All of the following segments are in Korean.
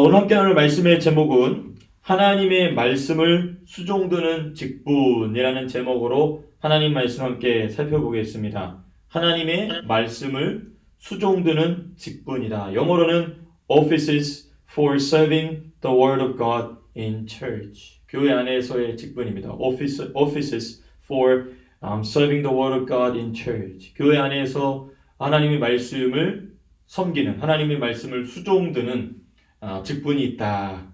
오늘 함께 나눌 말씀의 제목은 하나님의 말씀을 수종드는 직분이라는 제목으로 하나님 말씀 함께 살펴보겠습니다. 하나님의 말씀을 수종드는 직분이다. 영어로는 offices for serving the word of God in church. 교회 안에서의 직분입니다. offices for serving the word of God in church. 교회 안에서 하나님의 말씀을 섬기는, 하나님의 말씀을 수종드는 직분이 있다.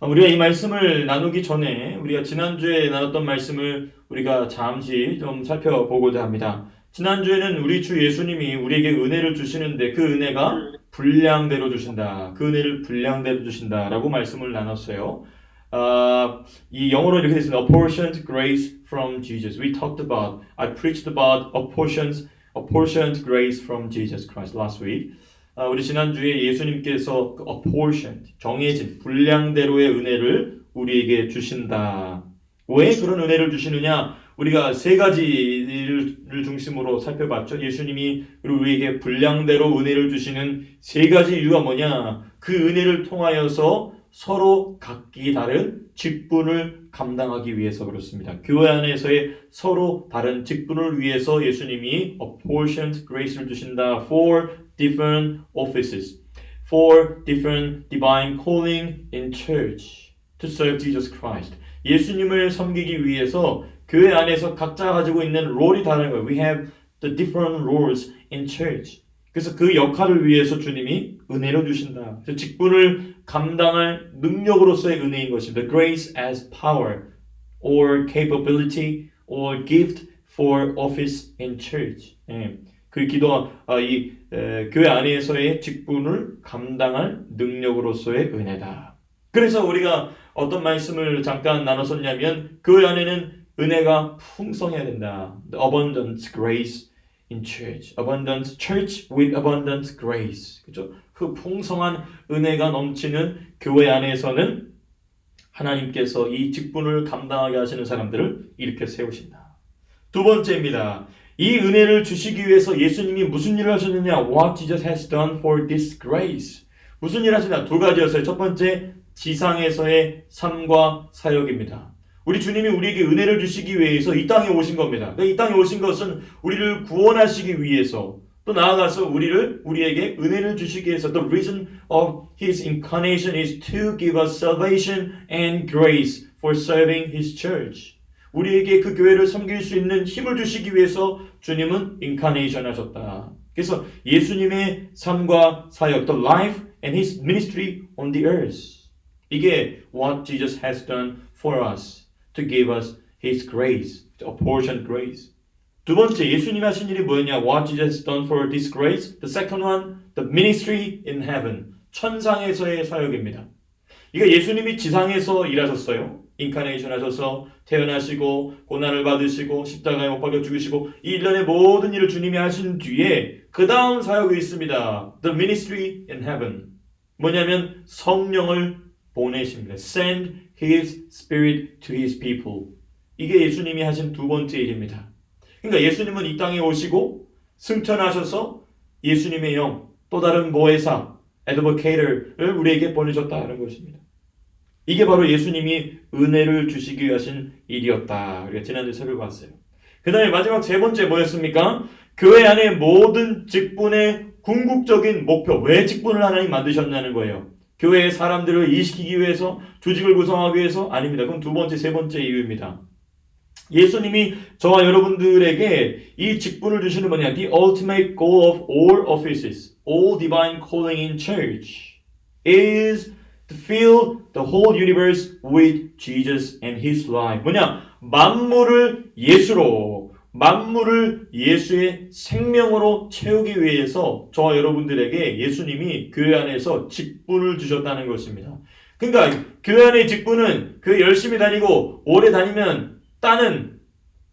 우리가 이 말씀을 나누기 전에 우리가 지난주에 나눴던 말씀을 우리가 잠시 좀 살펴보고자 합니다. 지난주에는 우리 주 예수님이 우리에게 은혜를 주시는데 그 은혜가 분량대로 주신다. 그 은혜를 분량대로 주신다라고 말씀을 나눴어요. 이 영어로 이렇게 되어 있습니다. Apportioned grace from Jesus. I preached about apportioned grace from Jesus Christ last week. 우리 지난주에 예수님께서 apportioned, 정해진 분량대로의 은혜를 우리에게 주신다. 왜 그런 은혜를 주시느냐? 우리가 세 가지를 중심으로 살펴봤죠. 예수님이 우리에게 분량대로 은혜를 주시는 세 가지 이유가 뭐냐? 그 은혜를 통하여서 서로 각기 다른 직분을 감당하기 위해서 그렇습니다. 교회 안에서의 서로 다른 직분을 위해서 예수님이 apportioned grace를 주신다. For different offices, for different divine calling in church to serve Jesus Christ. 예수님을 섬기기 위해서 교회 안에서 각자 가지고 있는 롤이 다른 거예요. We have the different roles in church. 그래서 그 역할을 위해서 주님이 은혜를 주신다. 그래서 직분을 감당할 능력으로서의 은혜인 것입니다. Grace as power or capability or gift for office in church. 그 교회 안에서의 직분을 감당할 능력으로서의 은혜다. 그래서 우리가 어떤 말씀을 잠깐 나눴었냐면 교회 안에는 은혜가 풍성해야 된다. The abundant grace in church. Abundant church with abundant grace. 그죠? 그 풍성한 은혜가 넘치는 교회 안에서는 하나님께서 이 직분을 감당하게 하시는 사람들을 이렇게 세우신다. 두 번째입니다. 이 은혜를 주시기 위해서 예수님이 무슨 일을 하셨느냐? What Jesus has done for this grace. 무슨 일을 하시냐? 두 가지였어요. 첫 번째, 지상에서의 삶과 사역입니다. 우리 주님이 우리에게 은혜를 주시기 위해서 이 땅에 오신 겁니다. 이 땅에 오신 것은 우리를 구원하시기 위해서, 또 나아가서 우리에게 은혜를 주시기 위해서 The reason of His incarnation is to give us salvation and grace for serving His church. 우리에게 그 교회를 섬길 수 있는 힘을 주시기 위해서 주님은 인카네이션 하셨다. 그래서 예수님의 삶과 사역, the life and His ministry on the earth. 이게 what Jesus has done for us. To give us His grace, apportioned grace. 두 번째, 예수님이 하신 일이 뭐였냐? What Jesus has done for this grace. The second one, the ministry in heaven. 천상에서의 사역입니다. 이거 예수님이 지상에서 일하셨어요. 인카네이션 하셔서 태어나시고 고난을 받으시고 십자가에 못 박혀 죽으시고 이 일련의 모든 일을 주님이 하신 뒤에 그 다음 사역이 있습니다. The ministry in heaven. 뭐냐면 성령을 보내십니다. Send His Spirit to His people. 이게 예수님이 하신 두 번째 일입니다. 그러니까 예수님은 이 땅에 오시고 승천하셔서 예수님의 영, 또 다른 보혜사, advocator를 우리에게 보내셨다는 것입니다. 이게 바로 예수님이 은혜를 주시기 위해 하신 일이었다. 우리가 지난주에 살펴봤어요. 그 다음에 마지막 세 번째 뭐였습니까? 교회 안의 모든 직분의 궁극적인 목표. 왜 직분을 하나님 만드셨냐는 거예요. 교회의 사람들을 이식시키기 위해서, 조직을 구성하기 위해서? 아닙니다. 그건 두 번째, 세 번째 이유입니다. 예수님이 저와 여러분들에게 이 직분을 주시는 뭐냐? The ultimate goal of all offices, all divine calling in church is to fill the whole universe with Jesus and His life. 뭐냐? 만물을 예수의 생명으로 채우기 위해서 저와 여러분들에게 예수님이 교회 안에서 직분을 주셨다는 것입니다. 그러니까 교회 안의 직분은 교회 열심히 다니고 오래 다니면 따는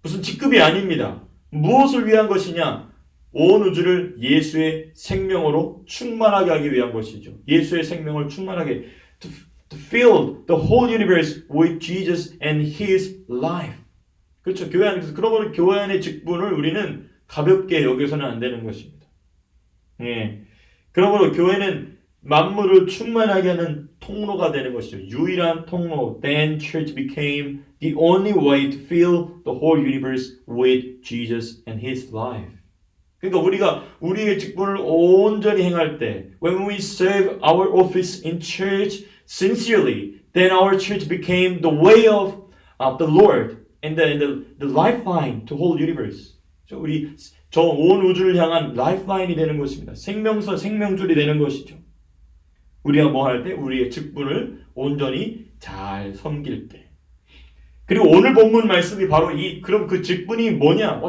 무슨 직급이 아닙니다. 무엇을 위한 것이냐? 온 우주를 예수의 생명으로 충만하게 하기 위한 것이죠. 예수의 생명을 충만하게 to fill the whole universe with Jesus and His life. 그렇죠. 교회 안에서 그러므로 교회 안의 직분을 우리는 가볍게 여겨서는 안 되는 것입니다. 예. 그러므로 교회는 만물을 충만하게 하는 통로가 되는 것이죠. 유일한 통로. Then church became the only way to fill the whole universe with Jesus and His life. 그러니까 우리가 우리의 직분을 온전히 행할 때, when we serve our office in church sincerely, then our church became the way of the Lord and the lifeline to whole universe. 우리 저 온 우주를 향한 라이프라인이 되는 것입니다. 생명서, 생명줄이 되는 것이죠. 우리가 뭐 할 때? 우리의 직분을 온전히 잘 섬길 때. 그리고 오늘 본문 말씀이 바로 그럼 그 직분이 뭐냐?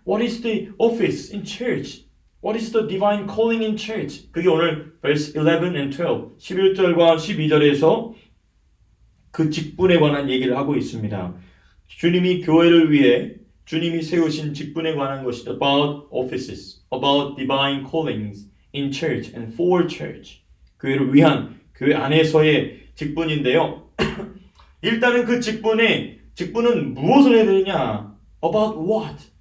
What is the office in church? What is the divine calling in church? 그게 오늘 verse 11 and 12, 11절과 12절에서 그 직분에 관한 얘기를 하고 있습니다. 주님이 교회를 위해 주님이 세우신 직분에 관한 것이죠. About offices, about divine callings in church and for church. 교회를 위한, 교회 안에서의 직분인데요. 일단은 그 직분은 무엇을 해야 되느냐? About what?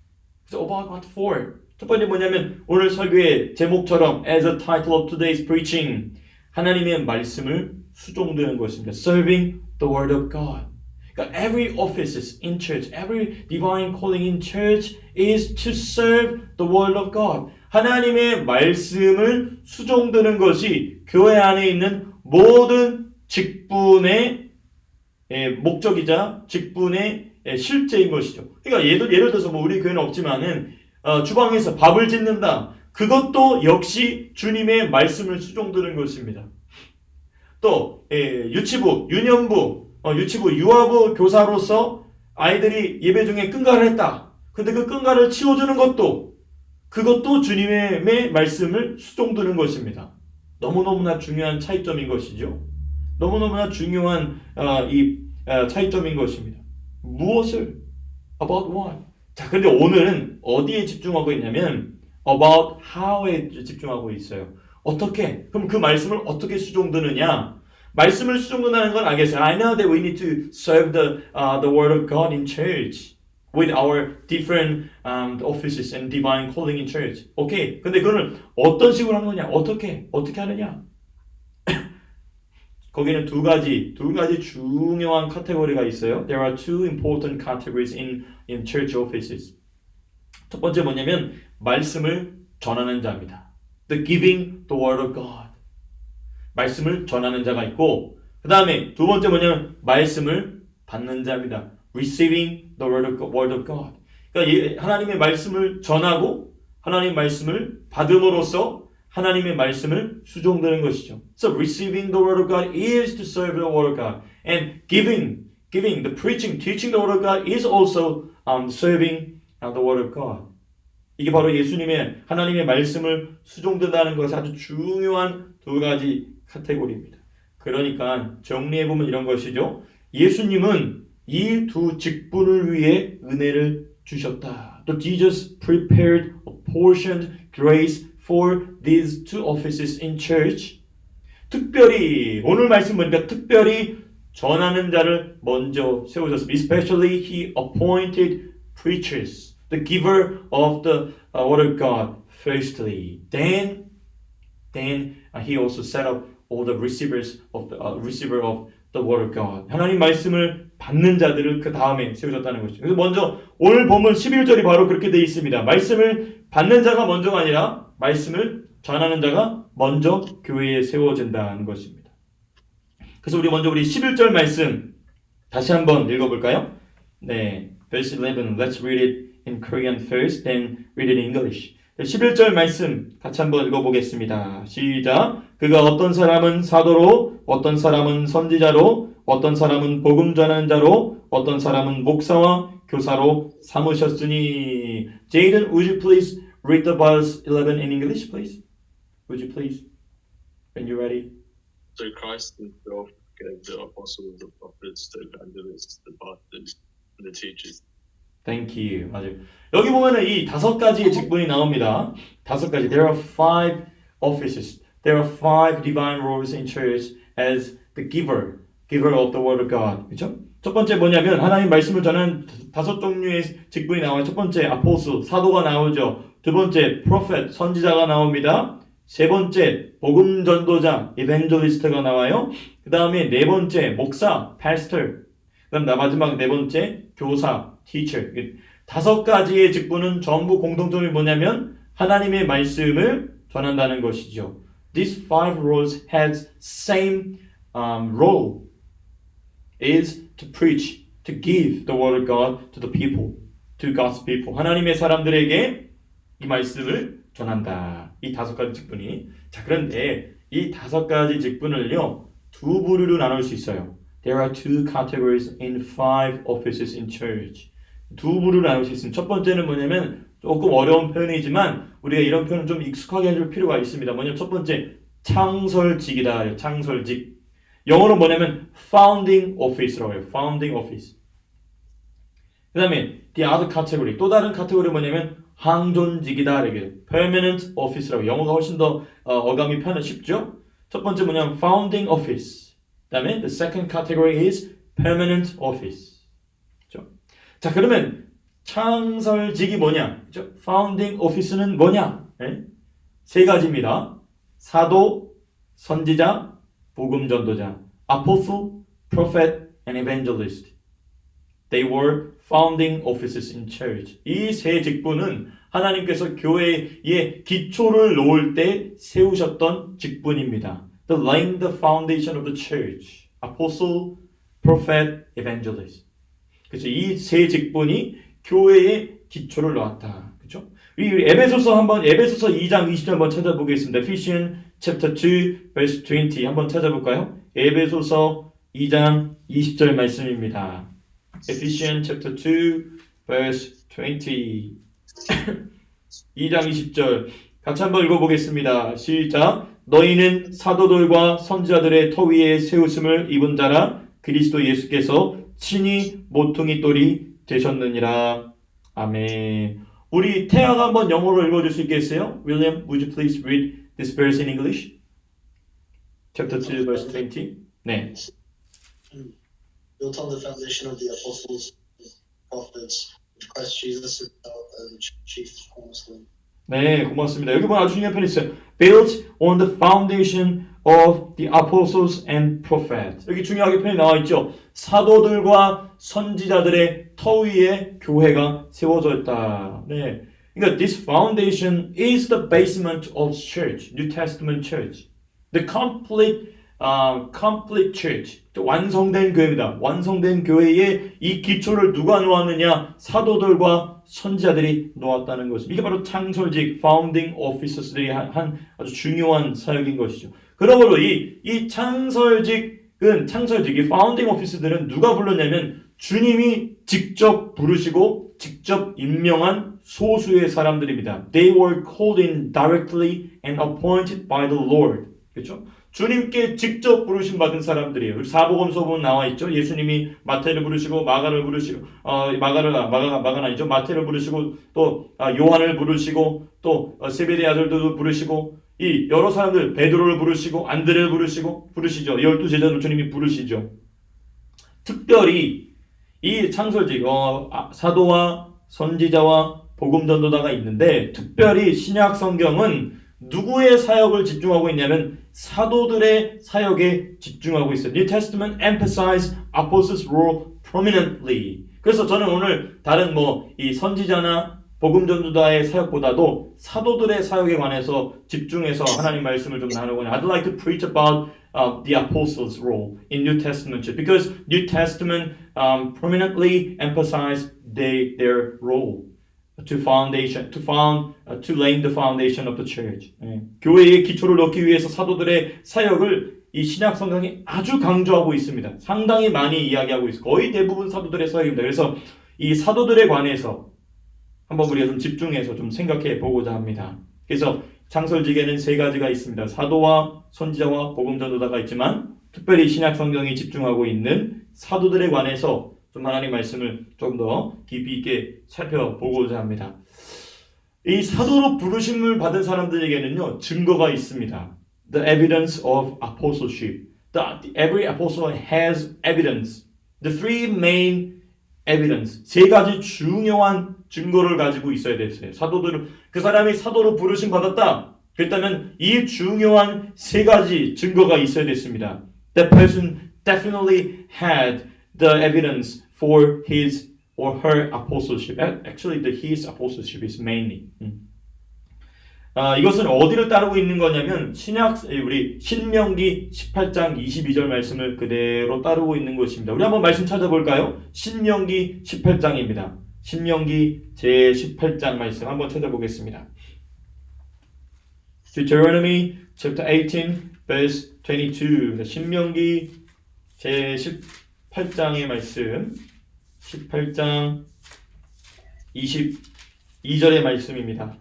그래서 about what for? 첫 번째 뭐냐면 오늘 설교의 제목처럼 as a title of today's preaching, 하나님의 말씀을 수종드는 것입니다. Serving the word of God. 그러니까 every office in church, every divine calling in church is to serve the word of God. 하나님의 말씀을 수종드는 것이 교회 안에 있는 모든 직분의 목적이자 직분의 실제인 것이죠. 그러니까 예를 들어서 뭐 우리 교회는 없지만은 주방에서 밥을 짓는다. 그것도 역시 주님의 말씀을 수종드는 것입니다. 또 유치부, 유년부, 유치부, 유아부 교사로서 아이들이 예배 중에 끈가를 했다. 근데 그 끈가를 치워주는 그것도 주님의 말씀을 수종드는 것입니다. 너무너무나 중요한 차이점인 것이죠. 너무너무나 중요한 차이점인 것입니다. 무엇을? About what? 자, 근데 오늘은 어디에 집중하고 있냐면 about how에 집중하고 있어요. 어떻게? 그럼 그 말씀을 어떻게 수종드느냐? 말씀을 수종든다는 건 알겠어요. I know that we need to serve the word of God in church with our different offices and divine calling in church. 오케이. 근데 그거는 어떤 식으로 하는 거냐? 어떻게 하느냐? 거기는 두 가지 중요한 카테고리가 있어요. There are two important categories in church offices. 첫 번째 뭐냐면 말씀을 전하는 자입니다. The giving the word of God. 말씀을 전하는 자가 있고 그 다음에 두 번째 뭐냐면 말씀을 받는 자입니다. Receiving the word of God. 그러니까 하나님의 말씀을 전하고 하나님의 말씀을 받음으로써 하나님의 말씀을 수종드는 것이죠. So receiving the word of God is to serve the word of God. And giving, the preaching, teaching the word of God is also serving the word of God. 이게 바로 예수님의 하나님의 말씀을 수종든다는 것이 아주 중요한 두 가지 카테고리입니다. 그러니까 정리해보면 이런 것이죠. 예수님은 이 두 직분을 위해 은혜를 주셨다. 또 Jesus prepared a portioned grace for these two offices in church. 특별히 오늘 말씀 보니까 특별히 전하는 자를 먼저 세우셨습니다. Especially he appointed preachers, the giver of the word of God firstly. Then he also set up all the receivers of the word of God. 하나님 말씀을 받는 자들을 그 다음에 세우셨다는 것이죠. 그래서 먼저 오늘 본문 11절이 바로 그렇게 되어 있습니다. 말씀을 받는 자가 먼저가 아니라 말씀을 전하는 자가 먼저 교회에 세워진다는 것입니다. 그래서 우리 11절 말씀 다시 한번 읽어볼까요? 네, verse 11. Let's read it in Korean first, then read it in English. 11절 말씀 같이 한번 읽어보겠습니다. 시작. 그가 어떤 사람은 사도로, 어떤 사람은 선지자로, 어떤 사람은 복음 전하는 자로, 어떤 사람은 목사와 교사로 삼으셨으니. Jaden, would you please read the verse 11 in English, please? Would you please? When you're ready. So Christ himself gave the apostles, the prophets, the evangelists, the pastors, and the teachers. Thank you. 맞아요. 여기 보면은 이 다섯 가지의 직분이 나옵니다. 다섯 가지. There are 5 offices. There are 5 divine roles in church as the giver of the word of God. 그렇죠? 첫 번째 뭐냐면 하나님 말씀을 전하는 5 종류의 직분이 나와요. 첫 번째 apostle, 사도가 나오죠. 두 번째 prophet, 선지자가 나옵니다. 세 번째 복음 전도자 evangelist가 나와요. 그 다음에 네 번째 목사 pastor. 그다음 마지막 네 번째 교사 teacher. 다섯 가지의 직분은 전부 공통점이 뭐냐면 하나님의 말씀을 전한다는 것이죠. These five roles has same role is to preach, to give the word of God to the people, to God's people. 하나님의 사람들에게 이 말씀을 전한다. 이 다섯 가지 직분이. 자, 그런데 이 다섯 가지 직분을요, 두 부류로 나눌 수 있어요. There are two categories in five offices in church. 두 부류로 나눌 수 있습니다. 첫 번째는 뭐냐면 조금 어려운 표현이지만 우리가 이런 표현을 좀 익숙하게 해줄 필요가 있습니다. 뭐냐면 첫 번째 창설직이다. 창설직. 영어로 뭐냐면 founding office라고 해요. founding office. 그 다음에 the other category. 또 다른 카테고리 뭐냐면 항존직이다. 이렇게 permanent office라고. 영어가 훨씬 더 어감이 쉽죠? 첫 번째 뭐냐면 founding office. 그 다음에 the second category is permanent office. 그렇죠? 자, 그러면 창설직이 뭐냐? 그렇죠? founding office는 뭐냐? 네? 세 가지입니다. 사도, 선지자, 복음 전도자. apostle, prophet, and evangelist. They were founding offices in church. 이 세 직분은 하나님께서 교회의 기초를 놓을 때 세우셨던 직분입니다. The laying the foundation of the church. Apostle, prophet, evangelist. 그렇죠. 이 세 직분이 교회의 기초를 놓았다. 그렇죠? 우리 에베소서 2장 20절 한번 찾아보겠습니다. Ephesians chapter 2 verse 20 한번 찾아볼까요? 에베소서 2장 20절 말씀입니다. Ephesians chapter 2 verse 20 2장 20절 같이 한번 읽어보겠습니다. 시작. 너희는 사도들과 선지자들의 터 위에 세우심을 입은 자라 그리스도 예수께서 친히 모퉁이 돌이 되셨느니라. 아멘. 우리 태아가 한번 영어로 읽어줄 수 있겠어요? William, would you please read this verse in English? Chapter 2 verse 20. 네. Built on the foundation of the apostles and prophets, Christ Jesus himself as the chief cornerstone. 네, 고맙습니다. 여기 보면 아주 중요한 표현이 있어요. Built on the foundation of the apostles and prophets. 여기 중요하게 표현이 나와 있죠. 사도들과 선지자들의 터 위에 교회가 세워져 있다. 네. 그러니까 this foundation is the basement of church, New Testament church. The complete church. 완성된 교회입니다. 완성된 교회에 이 기초를 누가 놓았느냐? 사도들과 선지자들이 놓았다는 것입니다. 이게 바로 창설직, founding officers들이 한 아주 중요한 사역인 것이죠. 그러므로 이 창설직이 founding office들은 누가 불렀냐면 주님이 직접 부르시고 직접 임명한 소수의 사람들입니다. They were called in directly and appointed by the Lord. 그렇죠? 주님께 직접 부르심 받은 사람들이에요. 사복음서 보면 나와 있죠. 예수님이 마태를 부르시고 마가를 부르시고 마가는 아니죠. 마태를 부르시고 또 요한을 부르시고 또 세베대 아들들도 부르시고 이 여러 사람들 베드로를 부르시고 안드레를 부르시죠. 12제자를 주님이 부르시죠. 특별히 이 창설직 사도와 선지자와 복음 전도자가 있는데 특별히 신약 성경은 누구의 사역을 집중하고 있냐면 사도들의 사역에 집중하고 있어요. New Testament emphasize apostles' role prominently. 그래서 저는 오늘 다른 이 선지자나 복음 전도자의 사역보다도 사도들의 사역에 관해서 집중해서 하나님 말씀을 좀 나누거든요. I'd like to preach about the apostles' role in New Testament because New Testament prominently emphasize their role. To laying the foundation of the church. 교회의 기초를 넣기 위해서 사도들의 사역을 이 신약 성경이 아주 강조하고 있습니다. 상당히 많이 이야기하고 있어요. 거의 대부분 사도들의 사역입니다. 그래서 이 사도들에 관해서 한번 우리가 좀 집중해서 좀 생각해 보고자 합니다. 그래서 창설직에는 세 가지가 있습니다. 사도와 선지자와 복음 전도자가 있지만 특별히 신약 성경이 집중하고 있는 사도들에 관해서 좀 하나님 말씀을 좀 더 깊이 있게 살펴보고자 합니다. 이 사도로 부르심을 받은 사람들에게는요 증거가 있습니다. The evidence of apostleship. Every apostle has evidence. The three main evidence. 세 가지 중요한 증거를 가지고 있어야 됐어요. 사도들은 그 사람이 사도로 부르심 받았다. 그렇다면 이 중요한 세 가지 증거가 있어야 됐습니다. That person definitely had the evidence for his or her apostleship. Actually, the his apostleship is mainly. 이것은 어디를 따르고 있는 거냐면 우리 신명기 18장 22절 말씀을 그대로 따르고 있는 것입니다. 우리 한번 말씀 찾아볼까요? 신명기 18장입니다. 신명기 제 18장 말씀 한번 찾아보겠습니다. Deuteronomy chapter 18 verse 22. 신명기 제 18장의 말씀 18장 22절의 말씀입니다.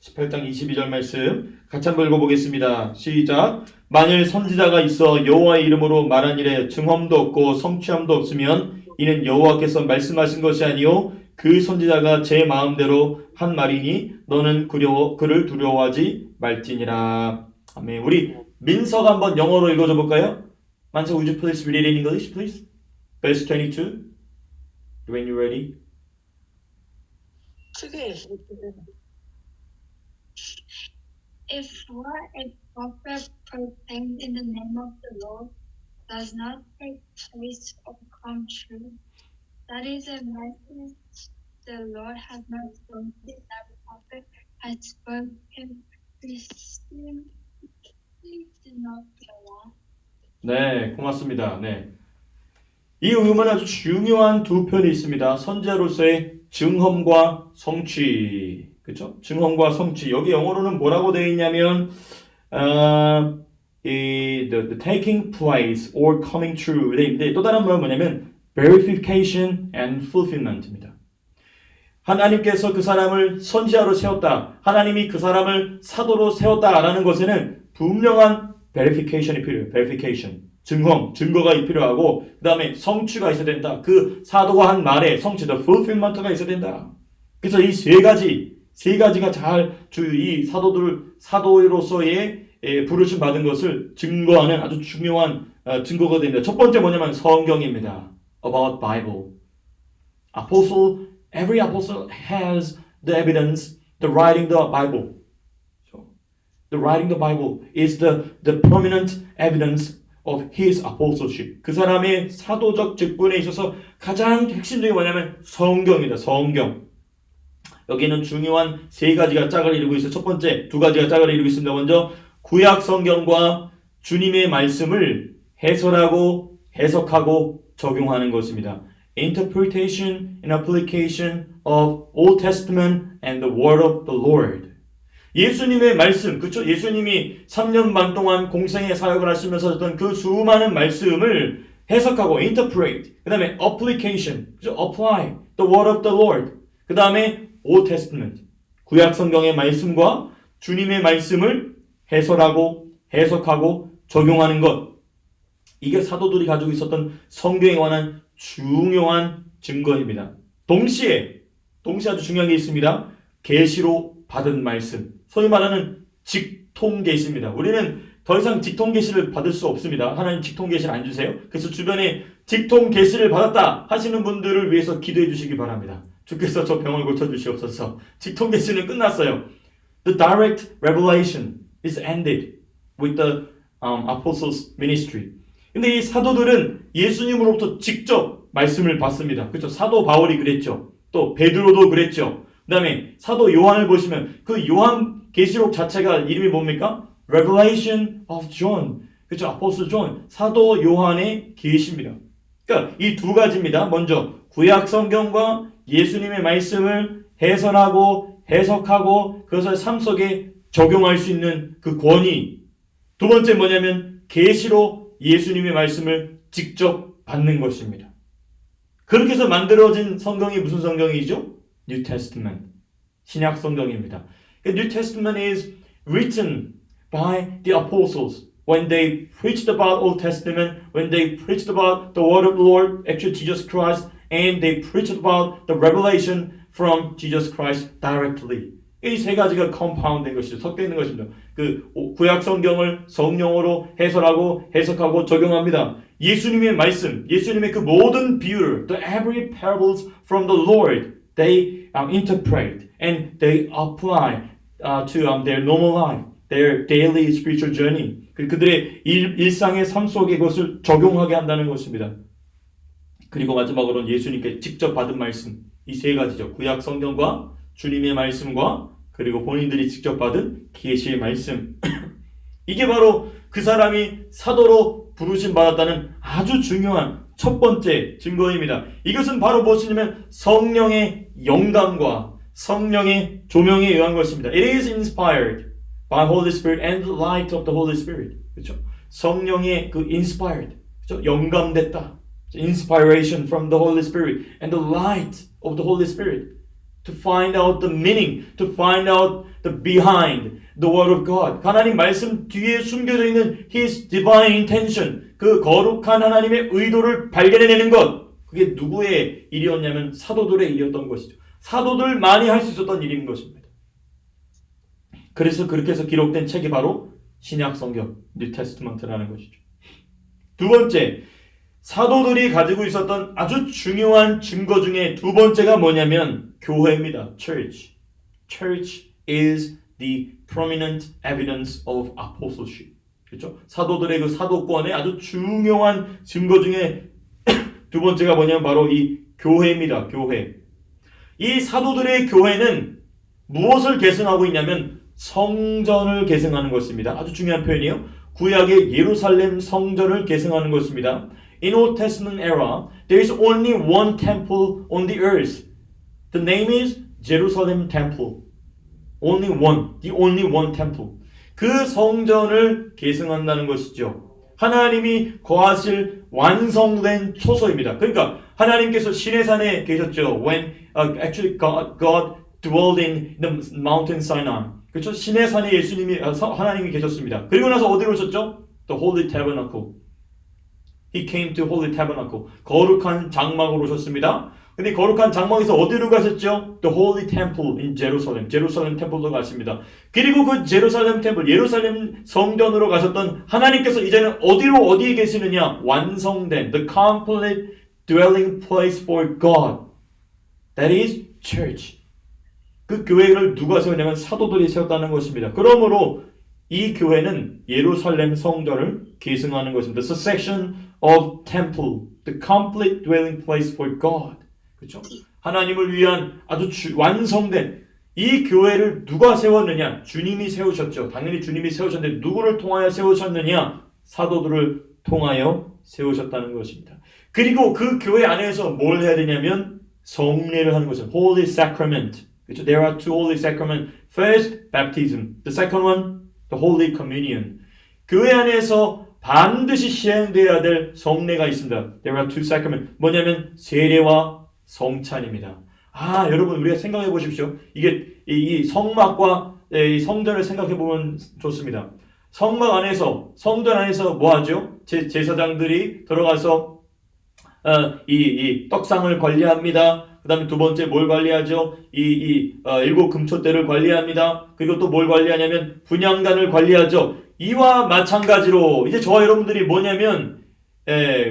18장 22절 말씀 같이 한번 읽어보겠습니다. 시작. 만일 선지자가 있어 여호와의 이름으로 말한 일에 증언도 없고 성취함도 없으면 이는 여호와께서 말씀하신 것이 아니요 그 선지자가 제 마음대로 한 말이니 너는 그를 두려워하지 말지니라. 아멘. 우리 민석 한번 영어로 읽어줘 볼까요? 만석, would you please read it in English, please? Verse 22. When you're ready. If what a prophet proclaimed in the name of the Lord does not take place or come true, that is a message the Lord has not spoken, that prophet has spoken. Please do not go on. 네, 고맙습니다. 네. 이 의문은 아주 중요한 두 표현이 있습니다. 선지자로서의 증언과 성취. 그렇죠? 증언과 성취. 여기 영어로는 뭐라고 되어 있냐면 the taking place or coming true. 네, 또 다른 말은 뭐냐면 verification and fulfillment입니다. 하나님께서 그 사람을 선지자로 세웠다. 하나님이 그 사람을 사도로 세웠다라는 것에는 분명한 verification이 필요해요. verification. 증거가 필요하고 그 다음에 성취가 있어야 된다. 그 사도가 한 말에 성취, the fulfillment가 있어야 된다. 그래서 이 세 가지가 잘 이 사도로서의 부르심 받은 것을 증거하는 아주 중요한 증거가 됩니다. 첫 번째 뭐냐면 성경입니다. About Bible. Every apostle has the evidence, the writing the Bible. So, the writing the Bible is the prominent evidence of his apostleship. 그 사람의 사도적 직분에 있어서 가장 핵심적인 뭐냐면 성경이다. 성경. 여기는 중요한 세 가지가 짝을 이루고 있어요. 첫 번째, 두 가지가 짝을 이루고 있습니다. 먼저 구약 성경과 주님의 말씀을 해설하고 해석하고 적용하는 것입니다. Interpretation and application of Old Testament and the Word of the Lord. 예수님의 말씀, 그렇죠? 예수님이 3년 반 동안 공생의 사역을 하시면서 했던 그 수많은 말씀을 해석하고 interpret, 그 다음에 application, 그렇죠? apply the Word of the Lord. 그 다음에 Old Testament, 구약 성경의 말씀과 주님의 말씀을 해설하고 해석하고 적용하는 것. 이게 사도들이 가지고 있었던 성경에 관한 중요한 증거입니다. 동시에 아주 중요한 게 있습니다. 계시로 받은 말씀, 소위 말하는 직통계시입니다. 우리는 더 이상 직통계시를 받을 수 없습니다. 하나님 직통계시를 안 주세요. 그래서 주변에 직통계시를 받았다 하시는 분들을 위해서 기도해 주시기 바랍니다. 주께서 저 병을 고쳐주시옵소서. 직통계시는 끝났어요. The direct revelation is ended with the apostles' ministry. 근데 이 사도들은 예수님으로부터 직접 말씀을 받습니다. 그렇죠? 사도 바울이 그랬죠. 또 베드로도 그랬죠. 그 다음에 사도 요한을 보시면 그 요한 계시록 자체가 이름이 뭡니까? Revelation of John. 그렇죠? 아포스톨 존. 사도 요한의 계시입니다. 그러니까 이 두 가지입니다. 먼저 구약 성경과 예수님의 말씀을 해설하고 해석하고 그것을 삶 속에 적용할 수 있는 그 권위. 두 번째 뭐냐면 계시로 예수님의 말씀을 직접 받는 것입니다. 그렇게 해서 만들어진 성경이 무슨 성경이죠? New Testament. 신약 성경입니다. New Testament is written by the apostles when they preached about Old Testament, when they preached about the word of the Lord, actually Jesus Christ, and they preached about the revelation from Jesus Christ directly. 이 세 가지가 compound된 것이죠. 섞여 있는 것입니다. 그 구약 성경을 성령으로 해설하고 해석하고 적용합니다. 예수님의 말씀, 예수님의 그 모든 비유를, the every parables from the Lord, they interpret and they apply to their normal life, their daily spiritual journey. 그들의 일상의 삶 속에 그것을 적용하게 한다는 것입니다. 그리고 마지막으로는 예수님께 직접 받은 말씀, 이 세 가지죠. 구약 성경과 주님의 말씀과 그리고 본인들이 직접 받은 계시의 말씀. 이게 바로 그 사람이 사도로 부르심 받았다는 아주 중요한 첫 번째 증거입니다. 이것은 바로 무엇이냐면 성령의 영감과 성령의 조명에 의한 것입니다. It is inspired by Holy Spirit and the light of the Holy Spirit. 그렇죠? 성령의 그 inspired, 그렇죠? 영감됐다. Inspiration from the Holy Spirit and the light of the Holy Spirit to find out the meaning, to find out the behind the Word of God. 하나님 말씀 뒤에 숨겨져 있는 His divine intention, 그 거룩한 하나님의 의도를 발견해내는 것. 그게 누구의 일이었냐면 사도들의 일이었던 것이죠. 사도들만이 할 수 있었던 일인 것입니다. 그래서 그렇게 해서 기록된 책이 바로 신약 성경, New Testament라는 것이죠. 두 번째, 사도들이 가지고 있었던 아주 중요한 증거 중에 두 번째가 뭐냐면 교회입니다. Church. Church is the prominent evidence of apostleship. 그렇죠? 사도들의 그 사도권의 아주 중요한 증거 중에 두 번째가 뭐냐면 바로 이 교회입니다. 교회. 이 사도들의 교회는 무엇을 계승하고 있냐면 성전을 계승하는 것입니다. 아주 중요한 표현이에요. 구약의 예루살렘 성전을 계승하는 것입니다. In Old Testament era, there is only one temple on the earth. The name is Jerusalem Temple. Only one. The only one temple. 그 성전을 계승한다는 것이죠. 하나님이 거하실 완성된 초소입니다. 그러니까 하나님께서 시내산에 계셨죠. When actually God dwelled in the mountain Sinai. 그렇죠? 시내산에 예수님이 하나님이 계셨습니다. 그리고 나서 어디로 오셨죠? The Holy Tabernacle. He came to Holy Tabernacle. 거룩한 장막으로 오셨습니다. 근데 거룩한 장막에서 어디로 가셨죠? The Holy Temple in Jerusalem. 제루살렘 템플로 가십니다. 그리고 그 제루살렘 템플, 예루살렘 성전으로 가셨던 하나님께서 이제는 어디에 계시느냐? 완성된 the complete dwelling place for God. That is church. 그 교회를 누가 세웠냐면 사도들이 세웠다는 것입니다. 그러므로 이 교회는 예루살렘 성전을 계승하는 것입니다. The section of temple, the complete dwelling place for God. 그렇죠? 하나님을 위한 아주 완성된 이 교회를 누가 세웠느냐? 주님이 세우셨죠. 당연히 주님이 세우셨는데 누구를 통하여 세우셨느냐? 사도들을 통하여 세우셨다는 것입니다. 그리고 그 교회 안에서 뭘 해야 되냐면 성례를 하는 것은 Holy Sacrament. 그렇죠? There are two Holy Sacraments. First, baptism. The second one, the Holy Communion. 교회 안에서 반드시 시행되어야 될 성례가 있습니다. There are two sacraments. 뭐냐면 세례와 성찬입니다. 여러분 우리가 생각해 보십시오. 이게 이 성막과 이 성전을 생각해 보면 좋습니다. 성막 안에서 성전 안에서 뭐 하죠? 제사장들이 들어가서 이 떡상을 관리합니다. 그 다음에 두 번째 뭘 관리하죠? 일곱 금초대를 관리합니다. 그리고 또 뭘 관리하냐면 분향단을 관리하죠. 이와 마찬가지로 이제 저와 여러분들이 뭐냐면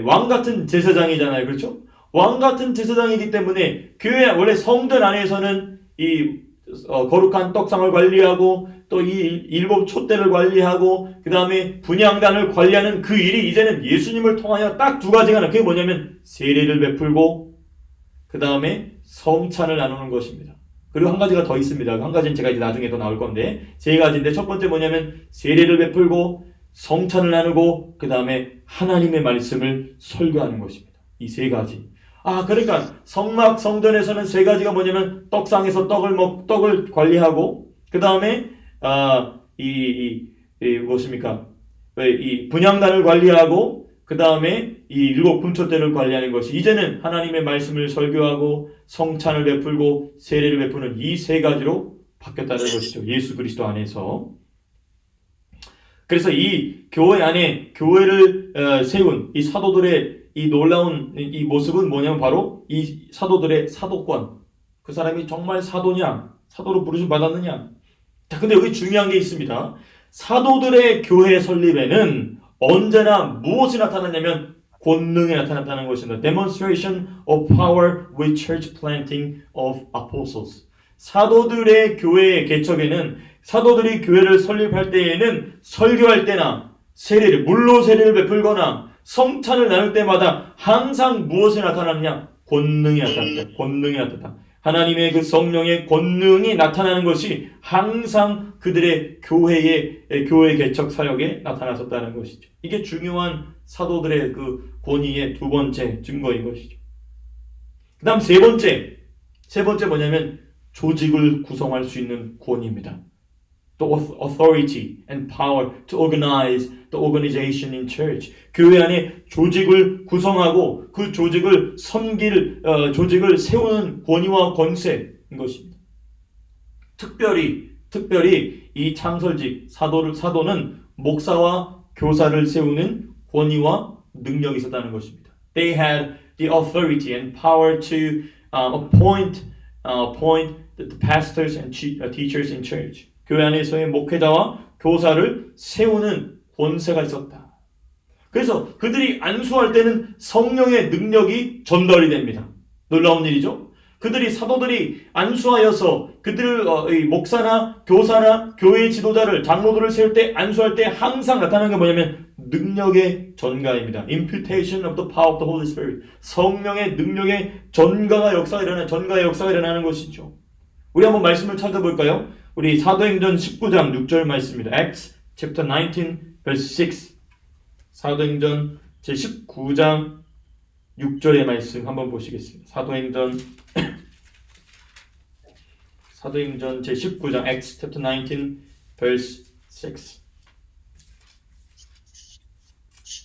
왕 같은 제사장이잖아요. 그렇죠? 왕 같은 제사장이기 때문에 교회 원래 성전 안에서는 이 거룩한 떡상을 관리하고 또 이 일곱 촛대를 관리하고 그 다음에 분향단을 관리하는 그 일이 이제는 예수님을 통하여 딱 두 가지가 그게 뭐냐면 세례를 베풀고 그 다음에 성찬을 나누는 것입니다. 그리고 한 가지가 더 있습니다. 한 가지는 제가 이제 나중에 더 나올 건데 세 가지인데 첫 번째 뭐냐면 세례를 베풀고 성찬을 나누고 그 다음에 하나님의 말씀을 설교하는 것입니다. 이 세 가지. 그러니까 성막 성전에서는 세 가지가 뭐냐면 떡상에서 떡을 관리하고 그 다음에 무엇입니까? 이 분향단을 관리하고 그 다음에 이 일곱 금초대를 관리하는 것이 이제는 하나님의 말씀을 설교하고 성찬을 베풀고 세례를 베푸는 이 세 가지로 바뀌었다는 것이죠. 예수 그리스도 안에서. 그래서 이 교회 안에 교회를 세운 이 사도들의 이 놀라운 이 모습은 뭐냐면 바로 이 사도들의 사도권. 그 사람이 정말 사도냐? 사도로 부르심 받았느냐? 자, 근데 여기 중요한 게 있습니다. 사도들의 교회 설립에는 언제나 무엇이 나타났냐면 권능이 나타났다는 것입니다. Demonstration of power with church planting of apostles. 사도들의 교회의 개척에는 사도들이 교회를 설립할 때에는 설교할 때나 세례를 물로 세례를 베풀거나 성찬을 나눌 때마다 항상 무엇이 나타나느냐? 권능이 나타납니다. 권능이 나타납니다. 하나님의 그 성령의 권능이 나타나는 것이 항상 그들의 교회 개척 사역에 나타났었다는 것이죠. 이게 중요한 사도들의 그 권위의 두 번째 증거인 것이죠. 그 다음 세 번째 뭐냐면 조직을 구성할 수 있는 권위입니다. The authority and power to organize the organization in church. 교회 안에 조직을 구성하고 그 조직을 조직을 세우는 권위와 권세인 것입니다. 특별히 이 창설직 사도는 목사와 교사를 세우는 권위와 능력이 있었다는 것입니다. They had the authority and power to appoint the pastors and teachers in church. 교회 안에서의 목회자와 교사를 세우는 권세가 있었다. 그래서 그들이 안수할 때는 성령의 능력이 전달이 됩니다. 놀라운 일이죠. 사도들이 안수하여서 목사나 교사나 교회 지도자를 장로들을 세울 때 안수할 때 항상 나타나는 게 뭐냐면 능력의 전가입니다. Imputation of the power of the Holy Spirit. 성령의 능력의 전가의 역사가 일어나는 것이죠. 우리 한번 말씀을 찾아볼까요? 우리 사도행전 19장 6절 말씀입니다. Acts chapter 19 verse 6. 사도행전 제19장 6절의 말씀 한번 보시겠습니다. 사도행전 제19장 Acts chapter 19 verse 6.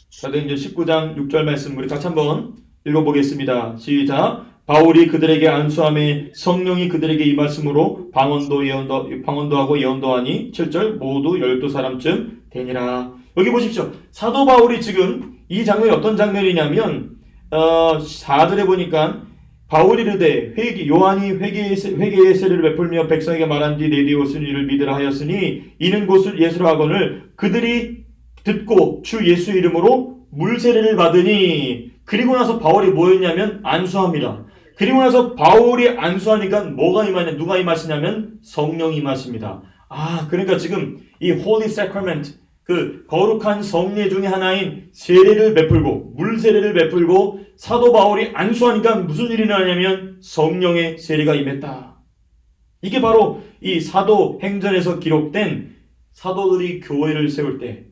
사도행전 19장 6절 말씀 우리 같이 한번 읽어보겠습니다. 시작. 바울이 그들에게 안수함에 성령이 그들에게 임하심으로 방언도 예언도 하니 7절 모두 12사람쯤 되니라. 여기 보십시오. 사도 바울이 지금 이 장면이 어떤 장면이냐면 4절에 보니까 바울이 이르되 요한이 회개의 세례를 베풀며 백성에게 말한 뒤 내게 오신 이를 믿으라 하였으니 이는 곧 예수라 하거늘 그들이 듣고 주 예수 이름으로 물세례를 받으니. 그리고 나서 바울이 뭐 했냐면 안수합니다. 그리고 나서 바울이 안수하니까 뭐가 임하냐, 누가 임하시냐면 성령이 임하십니다. 그러니까 지금 이 Holy Sacrament, 그 거룩한 성례 중에 하나인 세례를 베풀고 물세례를 베풀고 사도 바울이 안수하니까 무슨 일이 나냐면 성령의 세례가 임했다. 이게 바로 이 사도행전에서 기록된 사도들이 교회를 세울 때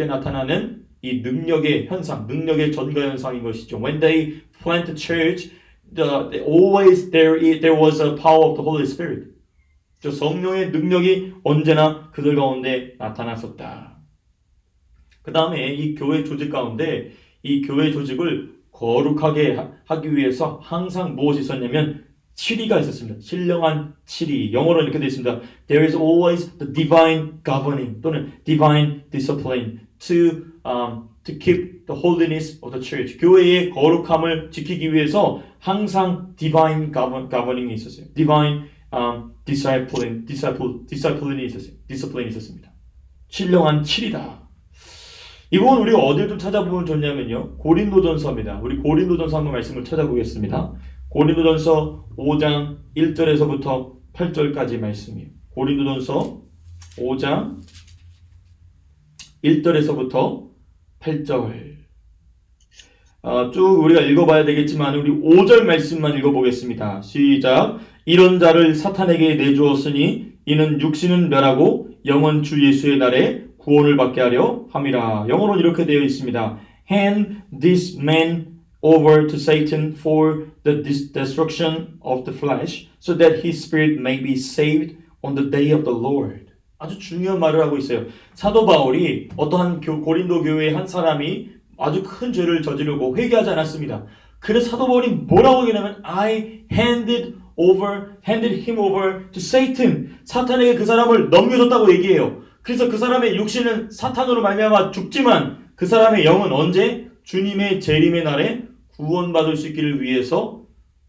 나타나는 이 능력의 현상, 능력의 전가 현상인 것이죠. When they plant a church, always there was a power of the Holy Spirit. 저 성령의 능력이 언제나 그들 가운데 나타났었다. 그 다음에 이 교회 조직 가운데 이 교회 조직을 거룩하게 하기 위해서 항상 무엇이 있었냐면 7위가 있었습니다. 신령한 7위. 영어로 이렇게 되어 있습니다. There is always the divine governing 또는 divine discipline to keep the holiness of the church. 교회의 거룩함을 지키기 위해서 항상 divine governing 있었어요. divine discipline이 있었습니다. 신령한 7이다. 이 부분 우리가 어딜 좀 찾아보면 좋냐면요. 고린도전서입니다. 우리 고린도전서 한번 말씀을 찾아보겠습니다. 고린도전서 5장 1절에서부터 8절까지 말씀이에요. 고린도전서 5장 1절에서부터 8절. 쭉 우리가 읽어봐야 되겠지만 우리 5절 말씀만 읽어보겠습니다. 시작. 이런 자를 사탄에게 내주었으니 이는 육신은 멸하고 영은 주 예수의 날에 구원을 받게 하려 함이라. 영어로는 이렇게 되어 있습니다. Hand this man over to Satan for the destruction of the flesh, so that his spirit may be saved on the day of the Lord. 아주 중요한 말을 하고 있어요. 사도 바울이 어떠한 고린도 교회의 한 사람이 아주 큰 죄를 저지르고 회개하지 않았습니다. 그래서 사도 바울이 뭐라고 얘기하냐면 I handed him over to Satan. 사탄에게 그 사람을 넘겨줬다고 얘기해요. 그래서 그 사람의 육신은 사탄으로 말미암아 죽지만 그 사람의 영은 언제? 주님의 재림의 날에 구원받을 수 있기를 위해서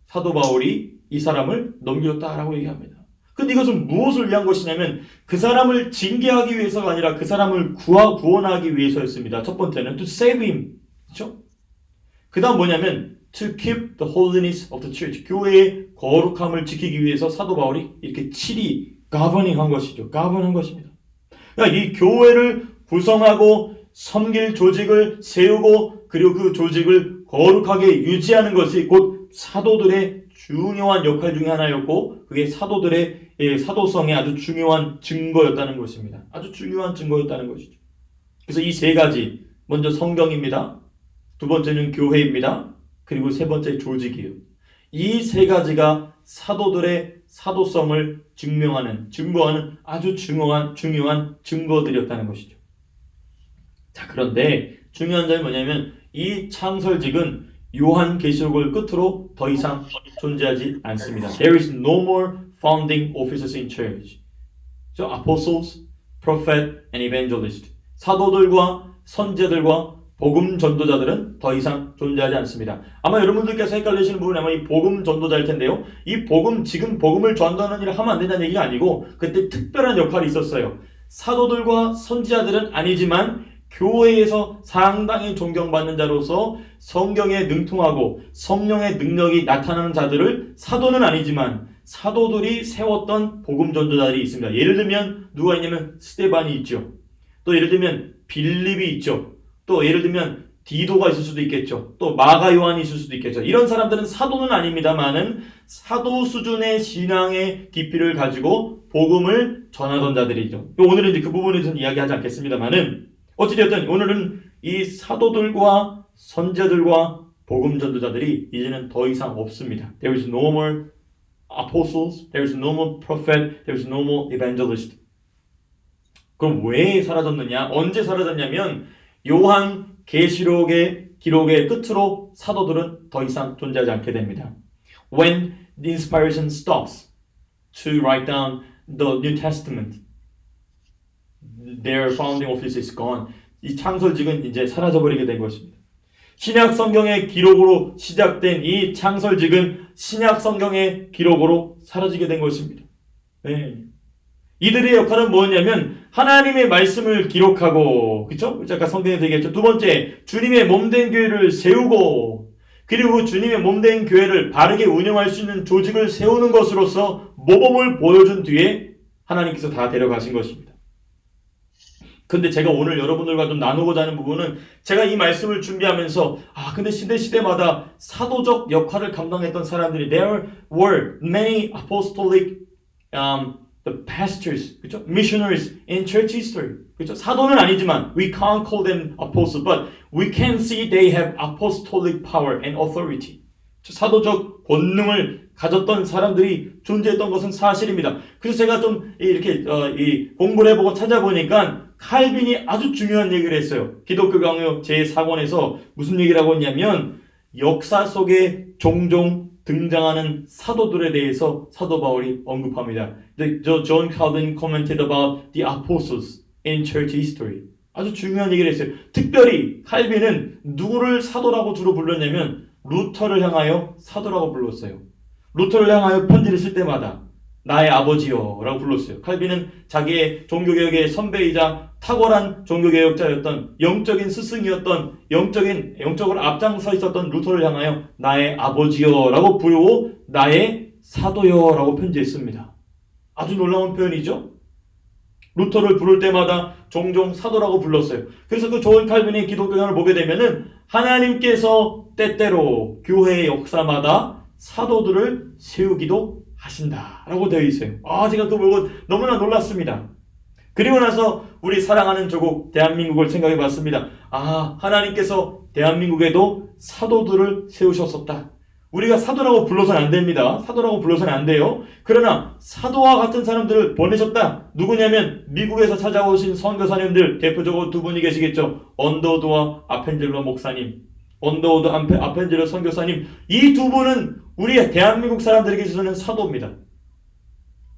사도 바울이 이 사람을 넘겨줬다라고 얘기합니다. 근데 이것은 무엇을 위한 것이냐면 그 사람을 징계하기 위해서가 아니라 그 사람을 구원하기 위해서였습니다. 첫 번째는 to save him. 그렇죠? 그 다음 뭐냐면 to keep the holiness of the church. 교회의 거룩함을 지키기 위해서 사도 바울이 이렇게 7이 governing 것이죠. govern한 것입니다. 그러니까 이 교회를 구성하고 섬길 조직을 세우고 그리고 그 조직을 거룩하게 유지하는 것이 곧 사도들의 중요한 역할 중에 하나였고 그게 사도들의 사도성의 아주 중요한 증거였다는 것입니다. 아주 중요한 증거였다는 것이죠. 그래서 이 세 가지, 먼저 성경입니다. 두 번째는 교회입니다. 그리고 세 번째 조직이에요. 이 세 가지가 사도들의 사도성을 증거하는 아주 중요한 증거들이었다는 것이죠. 자, 그런데 중요한 점이 뭐냐면 이 창설직은 요한계시록을 끝으로 더 이상 존재하지 않습니다. There is no more founding officers in church. So apostles, prophet, and evangelist. 사도들과 선제들과 복음 전도자들은 더 이상 존재하지 않습니다. 아마 여러분들께서 헷갈리시는 부분이 아마 이 복음 전도자일 텐데요. 이 복음, 지금 복음을 전도하는 일을 하면 안 된다는 얘기가 아니고 그때 특별한 역할이 있었어요. 사도들과 선지자들은 아니지만 교회에서 상당히 존경받는 자로서 성경에 능통하고 성령의 능력이 나타나는 자들을 사도는 아니지만 사도들이 세웠던 복음 전도자들이 있습니다. 예를 들면 누가 있냐면 스데반이 있죠. 또 예를 들면 빌립이 있죠. 또 예를 들면 디도가 있을 수도 있겠죠. 또 마가 요한이 있을 수도 있겠죠. 이런 사람들은 사도는 아닙니다만은 사도 수준의 신앙의 깊이를 가지고 복음을 전하던 자들이죠. 오늘은 이제 그 부분에 대해서는 이야기하지 않겠습니다만은 어찌되었든 오늘은 이 사도들과 선제들과 복음 전도자들이 이제는 더 이상 없습니다. There is no more apostles, there is no more prophet, there is no more evangelist. 그럼 왜 사라졌느냐? 언제 사라졌냐면 요한 계시록의 기록의 끝으로 사도들은 더 이상 존재하지 않게 됩니다. When the inspiration stops to write down the New Testament, their founding office is gone. 이 창설직은 이제 사라져버리게 된 것입니다. 신약 성경의 기록으로 시작된 이 창설직은 신약 성경의 기록으로 사라지게 된 것입니다. 네. 이들의 역할은 뭐였냐면 하나님의 말씀을 기록하고, 그렇죠? 아까 성경에 되겠죠. 두 번째, 주님의 몸된 교회를 세우고, 그리고 주님의 몸된 교회를 바르게 운영할 수 있는 조직을 세우는 것으로서 모범을 보여준 뒤에 하나님께서 다 데려가신 것입니다. 근데 제가 오늘 여러분들과 좀 나누고자 하는 부분은 제가 이 말씀을 준비하면서 근데 시대마다 사도적 역할을 감당했던 사람들이 there were many apostolic the pastors, 그렇죠? missionaries in church history. 그렇죠? 사도는 아니지만 we can't call them apostles, but we can see they have apostolic power and authority. 사도적 권능을 가졌던 사람들이 존재했던 것은 사실입니다. 그래서 제가 좀 이렇게 공부를 해보고 찾아보니까 칼빈이 아주 중요한 얘기를 했어요. 기독교 강요 제4권에서 무슨 얘기를 하고 있냐면 역사 속에 종종 등장하는 사도들에 대해서 사도 바울이 언급합니다. John Calvin commented about the apostles in church history. 아주 중요한 얘기를 했어요. 특별히 칼빈은 누구를 사도라고 주로 불렀냐면 루터를 향하여 사도라고 불렀어요. 루터를 향하여 편지를 쓸 때마다 나의 아버지여 라고 불렀어요. 칼빈은 자기의 종교개혁의 선배이자 탁월한 종교개혁자였던 영적인 스승이었던 영적으로 앞장서 있었던 루터를 향하여 나의 아버지여 라고 부르고 나의 사도여 라고 편지했습니다. 아주 놀라운 표현이죠. 루터를 부를 때마다 종종 사도라고 불렀어요. 그래서 그 존 칼빈의 기독교관을 보게 되면은 하나님께서 때때로 교회의 역사마다 사도들을 세우기도 하신다라고 되어 있어요. 제가 그거 보고 너무나 놀랐습니다. 그리고 나서 우리 사랑하는 조국 대한민국을 생각해 봤습니다. 하나님께서 대한민국에도 사도들을 세우셨었다. 우리가 사도라고 불러서는 안 됩니다. 사도라고 불러서는 안 돼요. 그러나 사도와 같은 사람들을 보내셨다. 누구냐면 미국에서 찾아오신 선교사님들, 대표적으로 두 분이 계시겠죠. 언더우드와 아펜젤러 목사님, 언더우드 아펜젤러 선교사님. 이 두 분은 우리 대한민국 사람들에게 있어서는 사도입니다.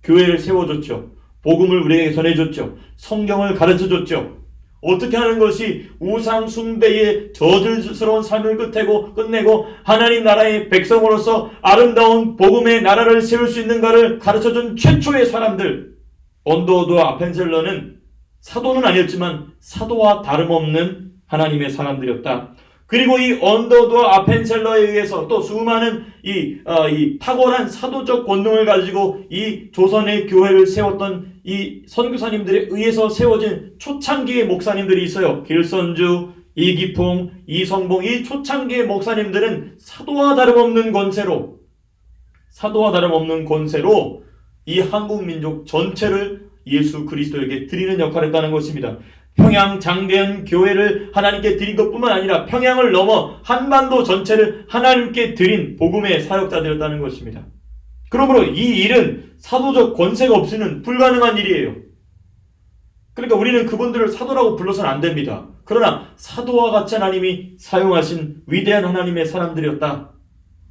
교회를 세워줬죠. 복음을 우리에게 전해줬죠. 성경을 가르쳐줬죠. 어떻게 하는 것이 우상 숭배의 저질스러운 삶을 끝내고 하나님 나라의 백성으로서 아름다운 복음의 나라를 세울 수 있는가를 가르쳐준 최초의 사람들. 언더우드와 아펜셀러는 사도는 아니었지만 사도와 다름없는 하나님의 사람들이었다. 그리고 이 언더도어 아펜셀러에 의해서 또 수많은 이 탁월한 사도적 권능을 가지고 이 조선의 교회를 세웠던 이 선교사님들에 의해서 세워진 초창기의 목사님들이 있어요. 길선주, 이기풍, 이성봉, 이 초창기의 목사님들은 사도와 다름없는 권세로 이 한국 민족 전체를 예수 그리스도에게 드리는 역할을 했다는 것입니다. 평양 장대한 교회를 하나님께 드린 것뿐만 아니라 평양을 넘어 한반도 전체를 하나님께 드린 복음의 사역자들이었다는 것입니다. 그러므로 이 일은 사도적 권세가 없이는 불가능한 일이에요. 그러니까 우리는 그분들을 사도라고 불러서는 안 됩니다. 그러나 사도와 같이 하나님이 사용하신 위대한 하나님의 사람들이었다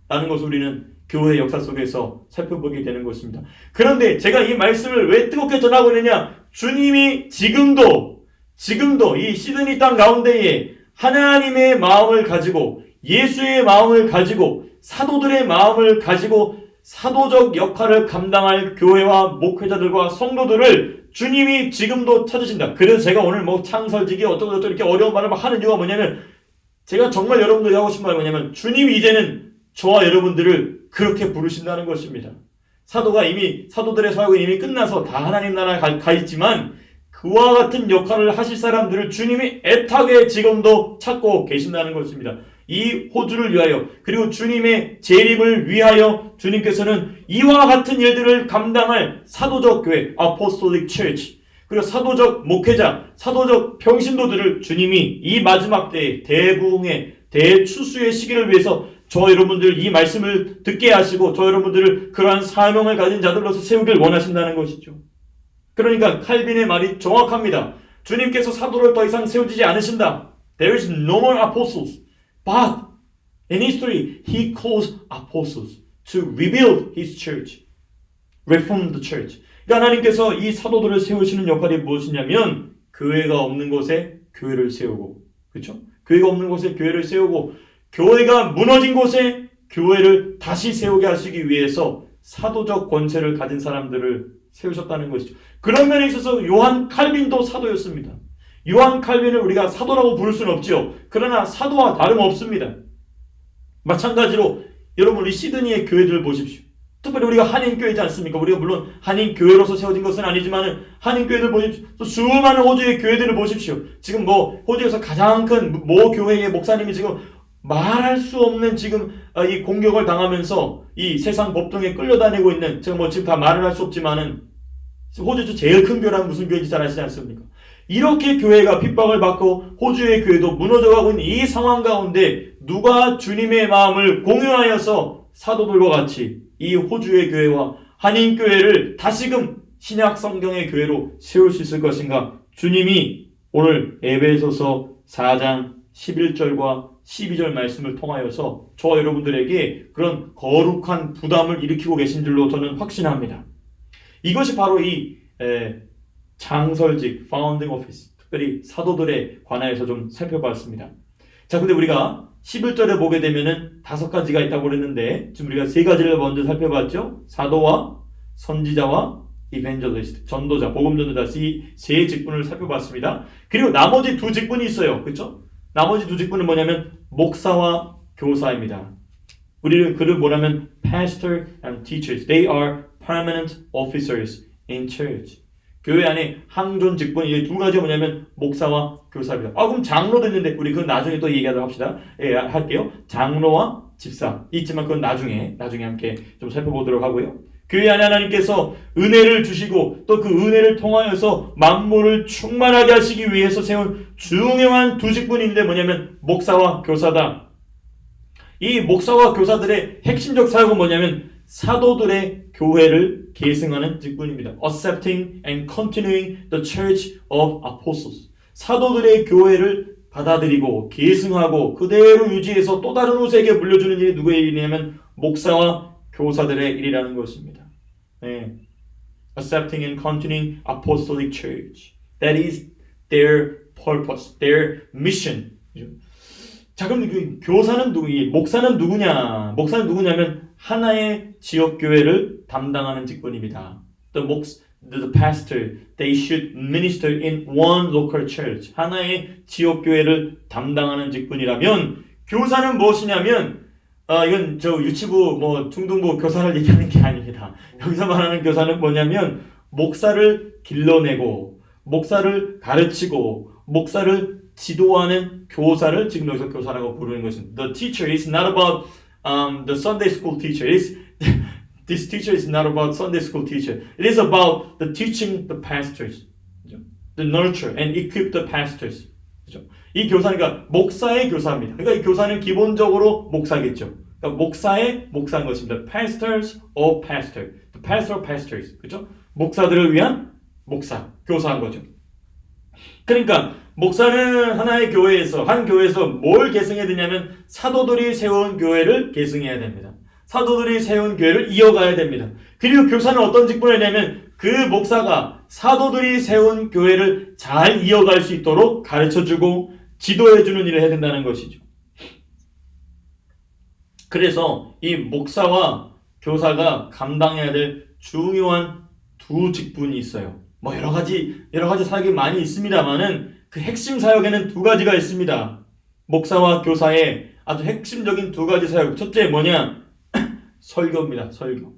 라는 것을 우리는 교회의 역사 속에서 살펴보게 되는 것입니다. 그런데 제가 이 말씀을 왜 뜨겁게 전하고 있느냐? 주님이 지금도 이 시드니 땅 가운데에 하나님의 마음을 가지고 예수의 마음을 가지고 사도들의 마음을 가지고 사도적 역할을 감당할 교회와 목회자들과 성도들을 주님이 지금도 찾으신다. 그래서 제가 오늘 창설지기 어쩌고 이렇게 어려운 말을 막 하는 이유가 뭐냐면 제가 정말 여러분들이 하고 싶은 말이 뭐냐면 주님이 이제는 저와 여러분들을 그렇게 부르신다는 것입니다. 사도들의 사역은 이미 끝나서 다 하나님 나라에 가 있지만 그와 같은 역할을 하실 사람들을 주님이 애타게 지금도 찾고 계신다는 것입니다. 이 호주를 위하여 그리고 주님의 재림을 위하여 주님께서는 이와 같은 일들을 감당할 사도적 교회, Apostolic Church, 그리고 사도적 목회자, 사도적 평신도들을 주님이 이 마지막 때의 대부흥의 대추수의 시기를 위해서 저 여러분들 이 말씀을 듣게 하시고 저 여러분들을 그러한 사명을 가진 자들로서 세우길 원하신다는 것이죠. 그러니까 칼빈의 말이 정확합니다. 주님께서 사도를 더 이상 세우지 않으신다. There is no more apostles. But in history, he calls apostles to rebuild his church, reform the church. 그러니까 하나님께서 이 사도들을 세우시는 역할이 무엇이냐면 교회가 없는 곳에 교회를 세우고, 그렇죠? 교회가 없는 곳에 교회를 세우고, 교회가 무너진 곳에 교회를 다시 세우게 하시기 위해서 사도적 권세를 가진 사람들을 세우셨다는 것이죠. 그런 면에 있어서 요한 칼빈도 사도였습니다. 요한 칼빈을 우리가 사도라고 부를 수는 없죠. 그러나 사도와 다름없습니다. 마찬가지로 여러분 우리 시드니의 교회들을 보십시오. 특별히 우리가 한인교회지 않습니까? 우리가 물론 한인교회로서 세워진 것은 아니지만 한인교회들 보십시오. 또 수많은 호주의 교회들을 보십시오. 지금 호주에서 가장 큰 모 교회의 목사님이 지금 말할 수 없는 지금 이 공격을 당하면서 이 세상 법정에 끌려다니고 있는, 제가 지금 다 말을 할 수 없지만은 호주에서 제일 큰 교회란 무슨 교회인지 잘 아시지 않습니까? 이렇게 교회가 핍박을 받고 호주의 교회도 무너져가고 있는 이 상황 가운데 누가 주님의 마음을 공유하여서 사도들과 같이 이 호주의 교회와 한인교회를 다시금 신약 성경의 교회로 세울 수 있을 것인가? 주님이 오늘 에베소서 4장 11절과 12절 말씀을 통하여서 저와 여러분들에게 그런 거룩한 부담을 일으키고 계신 줄로 저는 확신합니다. 이것이 바로 이 장설직, founding office, 특별히 사도들에 관하여서 좀 살펴봤습니다. 자, 근데 우리가 11절에 보게 되면은 5가지가 있다고 그랬는데 지금 우리가 3가지를 먼저 살펴봤죠. 사도와 선지자와 evangelist, 전도자, 복음 전도자, 이 세 직분을 살펴봤습니다. 그리고 나머지 2 직분이 있어요. 그렇죠? 나머지 2 직분은 뭐냐면 목사와 교사입니다. 우리를 그를 뭐라면 pastor and teachers. They are permanent officers in church. 교회 안에 항존 직분이 이 2가지가 뭐냐면 목사와 교사입니다. 그럼 장로도 있는데 우리 그건 나중에 또 얘기하도록 합시다. 할게요. 장로와 집사 있지만 그건 나중에 함께 좀 살펴보도록 하고요. 교회 안에 하나님께서 은혜를 주시고 또 그 은혜를 통하여서 만물을 충만하게 하시기 위해서 세운 중요한 2 직분인데 뭐냐면 목사와 교사다. 이 목사와 교사들의 핵심적 사역은 뭐냐면 사도들의 교회를 계승하는 직분입니다. Accepting and continuing the church of apostles. 사도들의 교회를 받아들이고 계승하고 그대로 유지해서 또 다른 후세에게 물려주는 일이 누구의 일이냐면 목사와 교사들의 일이라는 것입니다. 네. Accepting and continuing apostolic church. That is their purpose, their mission. 자, 그럼 그 교사는 목사는 누구냐? 목사는 누구냐면 하나의 지역 교회를 담당하는 직분입니다. The pastor, they should minister in one local church. 하나의 지역 교회를 담당하는 직분이라면 교사는 무엇이냐면 이건 저 유치부 뭐 중등부 교사를 얘기하는 게 아닙니다. 여기서 말하는 교사는 뭐냐면 목사를 길러내고 목사를 가르치고 목사를 지도하는 교사를 지금 여기서 교사라고 부르는 것입니다. The teacher is not about the Sunday school teacher. This teacher is not about Sunday school teacher. It is about the teaching the pastors, the nurture and equip the pastors. 그죠? 이 교사는 그러니까 목사의 교사입니다. 그러니까 이 교사는 기본적으로 목사겠죠. 그러니까 목사의 목사인 것입니다. Pastors of pastor, the pastor of pastors. 그죠? 목사들을 위한 목사, 교사한 거죠. 그러니까 목사는 하나의 교회에서 한 교회에서 뭘 계승해야 되냐면 사도들이 세운 교회를 계승해야 됩니다. 사도들이 세운 교회를 이어가야 됩니다. 그리고 교사는 어떤 직분을 하냐면 그 목사가 사도들이 세운 교회를 잘 이어갈 수 있도록 가르쳐주고 지도해주는 일을 해야 된다는 것이죠. 그래서 이 목사와 교사가 감당해야 될 중요한 두 직분이 있어요. 뭐 여러 가지 사역이 많이 있습니다만은 그 핵심 사역에는 두 가지가 있습니다. 목사와 교사의 아주 핵심적인 두 가지 사역. 첫째 뭐냐? 설교입니다. 설교.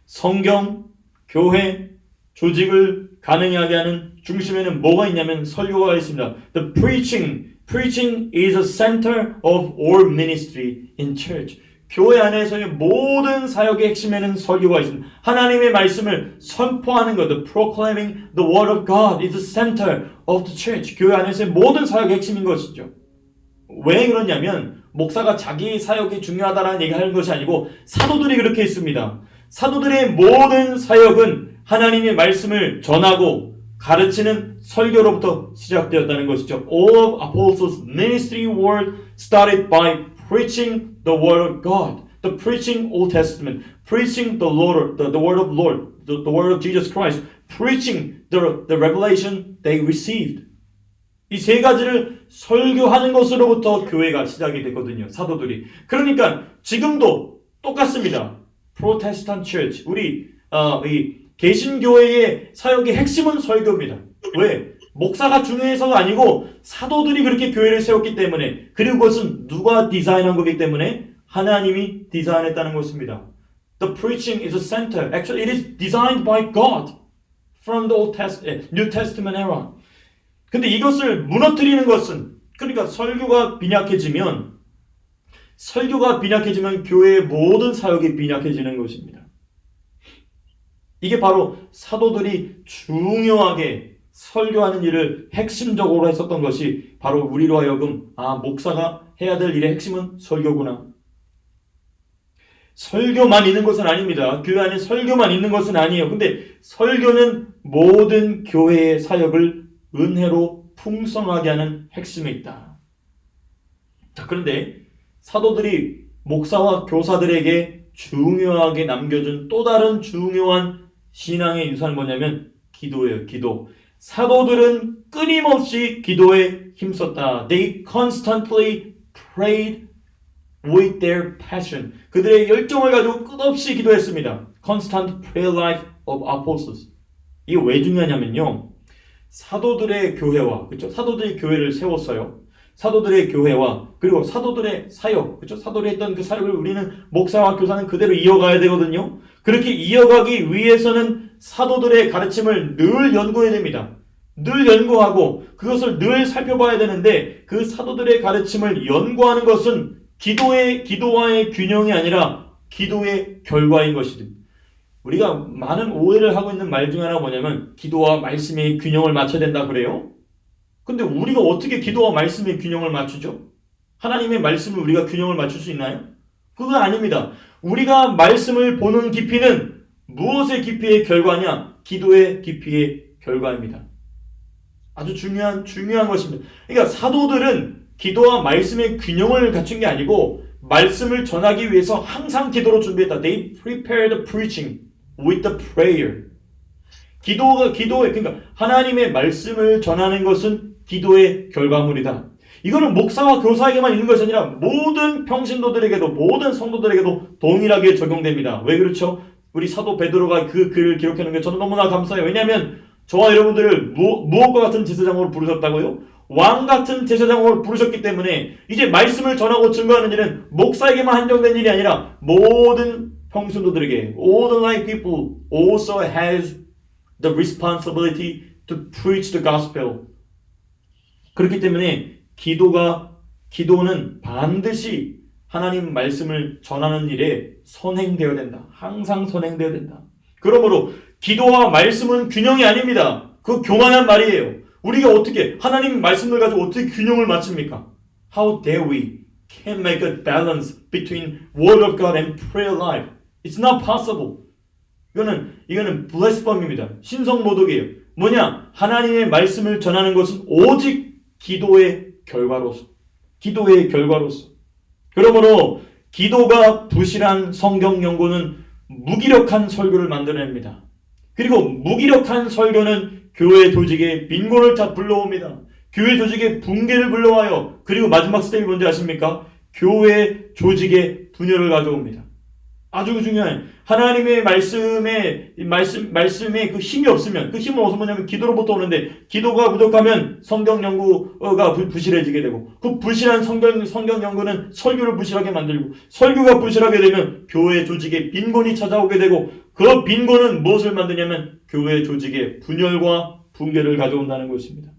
성경, 교회, 조직을 가능하게 하는 중심에는 뭐가 있냐면 설교가 있습니다. The preaching is a center of all ministry in church. 교회 안에서의 모든 사역의 핵심에는 설교가 있습니다. 하나님의 말씀을 선포하는 것, the proclaiming the word of God is the center of the church. 교회 안에서의 모든 사역의 핵심인 것이죠. 왜 그러냐면 목사가 자기 사역이 중요하다라는 얘기하는 것이 아니고 사도들이 그렇게 했습니다. 사도들의 모든 사역은 하나님의 말씀을 전하고 가르치는 설교로부터 시작되었다는 것이죠. All of apostles' ministry were started by preaching the word of God, the preaching Old Testament, preaching the Lord, the word of Lord, the word of Jesus Christ, preaching the revelation they received. 이 세 가지를 설교하는 것으로부터 교회가 시작이 됐거든요. 사도들이. 그러니까 지금도 똑같습니다. 프로테스탄트 처치, 우리 이 개신교회의 사역의 핵심은 설교입니다. 왜? 목사가 중요해서가 아니고 사도들이 그렇게 교회를 세웠기 때문에, 그리고 그것은 누가 디자인한 거기 때문에 하나님이 디자인했다는 것입니다. The preaching is a center. Actually, it is designed by God from the New Testament era. 근데 이것을 무너뜨리는 것은, 그러니까 설교가 빈약해지면 교회의 모든 사역이 빈약해지는 것입니다. 이게 바로 사도들이 중요하게 설교하는 일을 핵심적으로 했었던 것이 바로 우리로 하여금 목사가 해야 될 일의 핵심은 설교구나. 설교만 있는 것은 아닙니다. 교회 안에 설교만 있는 것은 아니에요. 근데 설교는 모든 교회의 사역을 은혜로 풍성하게 하는 핵심에 있다. 자, 그런데 사도들이 목사와 교사들에게 중요하게 남겨준 또 다른 중요한 신앙의 유산은 뭐냐면 기도예요. 기도. 사도들은 끊임없이 기도에 힘썼다. They constantly prayed with their passion. 그들의 열정을 가지고 끝없이 기도했습니다. Constant prayer life of apostles. 이게 왜 중요하냐면요. 사도들의 교회와, 그렇죠? 사도들이 교회를 세웠어요. 사도들의 교회와 그리고 사도들의 사역, 그렇죠? 사도들이 했던 그 사역을 우리는 목사와 교사는 그대로 이어가야 되거든요. 그렇게 이어가기 위해서는 사도들의 가르침을 늘 연구해야 됩니다. 늘 연구하고 그것을 늘 살펴봐야 되는데 그 사도들의 가르침을 연구하는 것은 기도와의 균형이 아니라 기도의 결과인 것이든. 우리가 많은 오해를 하고 있는 말 중에 하나가 뭐냐면 기도와 말씀의 균형을 맞춰야 된다 그래요. 근데 우리가 어떻게 기도와 말씀의 균형을 맞추죠? 하나님의 말씀을 우리가 균형을 맞출 수 있나요? 그거 아닙니다. 우리가 말씀을 보는 깊이는 무엇의 깊이의 결과냐? 기도의 깊이의 결과입니다. 아주 중요한 것입니다. 그러니까 사도들은 기도와 말씀의 균형을 갖춘 게 아니고 말씀을 전하기 위해서 항상 기도로 준비했다. They prepared the preaching with the prayer. 그러니까 하나님의 말씀을 전하는 것은 기도의 결과물이다. 이거는 목사와 교사에게만 있는 것이 아니라 모든 평신도들에게도, 모든 성도들에게도 동일하게 적용됩니다. 왜 그렇죠? 우리 사도 베드로가 그 글을 기록하는 게 저는 너무나 감사해요. 왜냐하면 저와 여러분들을 무엇과 같은 제사장으로 부르셨다고요? 왕 같은 제사장으로 부르셨기 때문에 이제 말씀을 전하고 증거하는 일은 목사에게만 한정된 일이 아니라 모든 평신도들에게 all the lay people also has the responsibility to preach the gospel. 그렇기 때문에 기도는 반드시 하나님 말씀을 전하는 일에 선행되어야 된다. 항상 선행되어야 된다. 그러므로 기도와 말씀은 균형이 아닙니다. 그 교만한 말이에요. 우리가 어떻게 하나님 말씀을 가지고 어떻게 균형을 맞춥니까? How dare we can make a balance between word of God and prayer life? It's not possible. 이거는 blasphemy입니다. 신성모독이에요. 뭐냐? 하나님의 말씀을 전하는 것은 오직 기도의 결과로서. 그러므로 기도가 부실한 성경 연구는 무기력한 설교를 만들어냅니다. 그리고 무기력한 설교는 교회 조직의 빈곤을 불러옵니다. 교회 조직의 붕괴를 불러와요. 그리고 마지막 스텝이 뭔지 아십니까? 교회 조직의 분열을 가져옵니다. 아주 중요한 하나님의 말씀에 그 힘이 없으면 그 힘은 어디서 뭐냐면 기도로부터 오는데 기도가 부족하면 성경 연구가 부실해지게 되고 그 부실한 성경 연구는 설교를 부실하게 만들고 설교가 부실하게 되면 교회 조직에 빈곤이 찾아오게 되고 그 빈곤은 무엇을 만드냐면 교회 조직의 분열과 붕괴를 가져온다는 것입니다.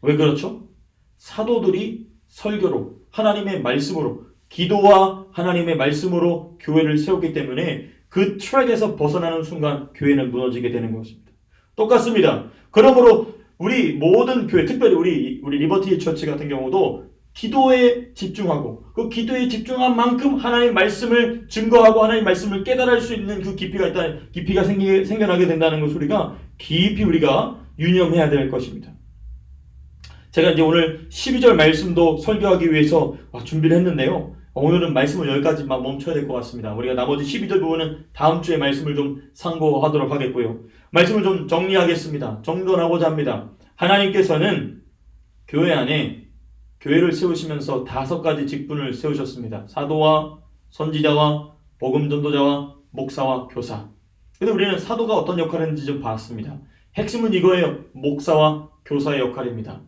왜 그렇죠? 사도들이 설교로 하나님의 말씀으로 기도와 하나님의 말씀으로 교회를 세웠기 때문에 그 트랙에서 벗어나는 순간 교회는 무너지게 되는 것입니다. 똑같습니다. 그러므로 우리 모든 교회, 특별히 우리 리버티 처치 같은 경우도 기도에 집중하고 그 기도에 집중한 만큼 하나님 말씀을 증거하고 하나님 말씀을 깨달을 수 있는 그 깊이가 생겨나게 된다는 것을 우리가 깊이 유념해야 될 것입니다. 제가 이제 오늘 12절 말씀도 설교하기 위해서 준비를 했는데요. 오늘은 말씀을 여기까지만 멈춰야 될 것 같습니다. 우리가 나머지 12절 부분은 다음 주에 말씀을 좀 상고하도록 하겠고요. 말씀을 좀 정리하겠습니다. 정돈하고자 합니다. 하나님께서는 교회 안에 교회를 세우시면서 5가지 직분을 세우셨습니다. 사도와 선지자와 복음전도자와 목사와 교사. 근데 우리는 사도가 어떤 역할을 했는지 좀 봤습니다. 핵심은 이거예요. 목사와 교사의 역할입니다.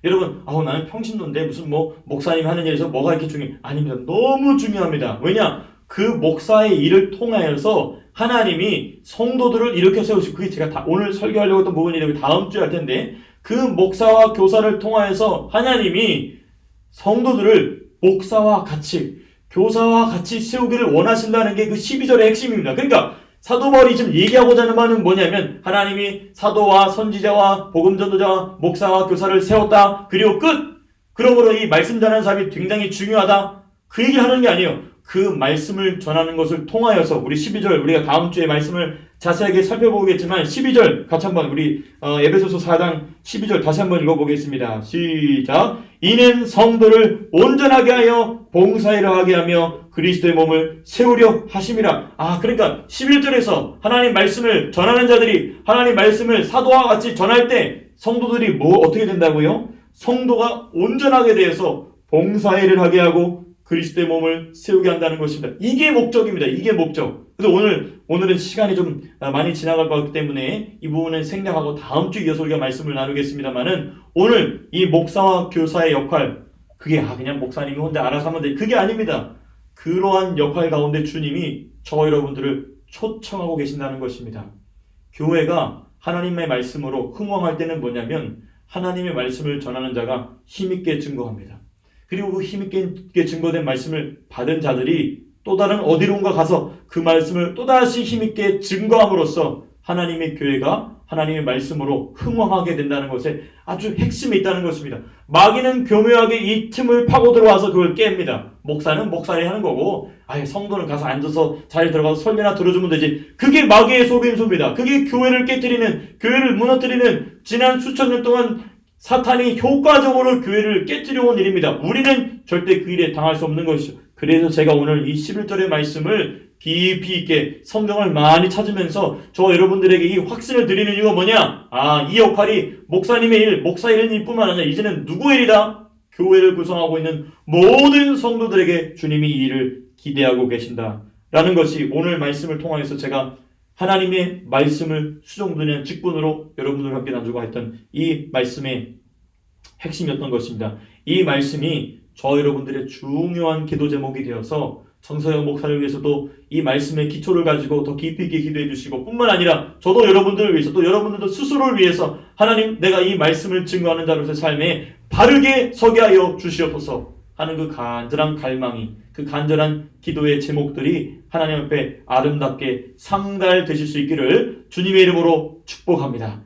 여러분, 나는 평신도인데 무슨 목사님이 하는 일에서 뭐가 이렇게 중요해? 아닙니다. 너무 중요합니다. 왜냐? 그 목사의 일을 통하여서 하나님이 성도들을 이렇게 세우시고 그게 제가 오늘 설교하려고 했던 부분이 되고 다음 주에 할 텐데 그 목사와 교사를 통하여서 하나님이 성도들을 목사와 같이 교사와 같이 세우기를 원하신다는 게 그 12절의 핵심입니다. 그러니까 사도 바울이 지금 얘기하고자 하는 말은 뭐냐면 하나님이 사도와 선지자와 복음전도자와 목사와 교사를 세웠다. 그리고 끝! 그러므로 이 말씀 전하는 사람이 굉장히 중요하다. 그 얘기를 하는 게 아니에요. 그 말씀을 전하는 것을 통하여서 우리 12절 우리가 다음 주에 말씀을 자세하게 살펴보겠지만 12절 같이 한번 우리 에베소서 4장 12절 다시 한번 읽어보겠습니다. 시작. 이는 성도를 온전하게 하여 봉사일을 하게 하며 그리스도의 몸을 세우려 하심이라. 그러니까 11절에서 하나님 말씀을 전하는 자들이 하나님 말씀을 사도와 같이 전할 때 성도들이 어떻게 된다고요? 성도가 온전하게 되어서 봉사일을 하게 하고 그리스도의 몸을 세우게 한다는 것입니다. 이게 목적입니다. 이게 목적. 그래서 오늘은 시간이 좀 많이 지나갈 것 같기 때문에 이 부분은 생략하고 다음 주 이어서 우리가 말씀을 나누겠습니다만은 오늘 이 목사와 교사의 역할 그게 그냥 목사님이 혼자 알아서 하면 돼. 그게 아닙니다. 그러한 역할 가운데 주님이 저와 여러분들을 초청하고 계신다는 것입니다. 교회가 하나님의 말씀으로 흥왕할 때는 뭐냐면 하나님의 말씀을 전하는 자가 힘있게 증거합니다. 그리고 그 힘있게 증거된 말씀을 받은 자들이 또 다른 어디론가 가서 그 말씀을 또다시 힘있게 증거함으로써 하나님의 교회가 하나님의 말씀으로 흥왕하게 된다는 것에 아주 핵심이 있다는 것입니다. 마귀는 교묘하게 이 틈을 파고 들어와서 그걸 깹니다. 목사는 목사를 하는 거고 성도는 가서 앉아서 자리에 들어가서 설교나 들어주면 되지. 그게 마귀의 속임수입니다. 그게 교회를 깨뜨리는, 교회를 무너뜨리는 지난 수천 년 동안 사탄이 효과적으로 교회를 깨뜨려 온 일입니다. 우리는 절대 그 일에 당할 수 없는 것이죠. 그래서 제가 오늘 이 11절의 말씀을 깊이 있게 성경을 많이 찾으면서 저와 여러분들에게 이 확신을 드리는 이유가 뭐냐? 이 역할이 목사님의 일, 목사의 일뿐만 아니라 이제는 누구의 일이다? 교회를 구성하고 있는 모든 성도들에게 주님이 이 일을 기대하고 계신다. 라는 것이 오늘 말씀을 통하여서 제가 하나님의 말씀을 수종드는 직분으로 여러분들과 함께 나누고 했던 이 말씀의 핵심이었던 것입니다. 이 말씀이 저 여러분들의 중요한 기도 제목이 되어서 정서영 목사를 위해서도 이 말씀의 기초를 가지고 더 깊이 있게 기도해 주시고 뿐만 아니라 저도 여러분들을 위해서 또 여러분들도 스스로를 위해서 하나님 내가 이 말씀을 증거하는 자로서의 삶에 바르게 서게 하여 주시옵소서 하는 그 간절한 갈망이 그 간절한 기도의 제목들이 하나님 앞에 아름답게 상달되실 수 있기를 주님의 이름으로 축복합니다.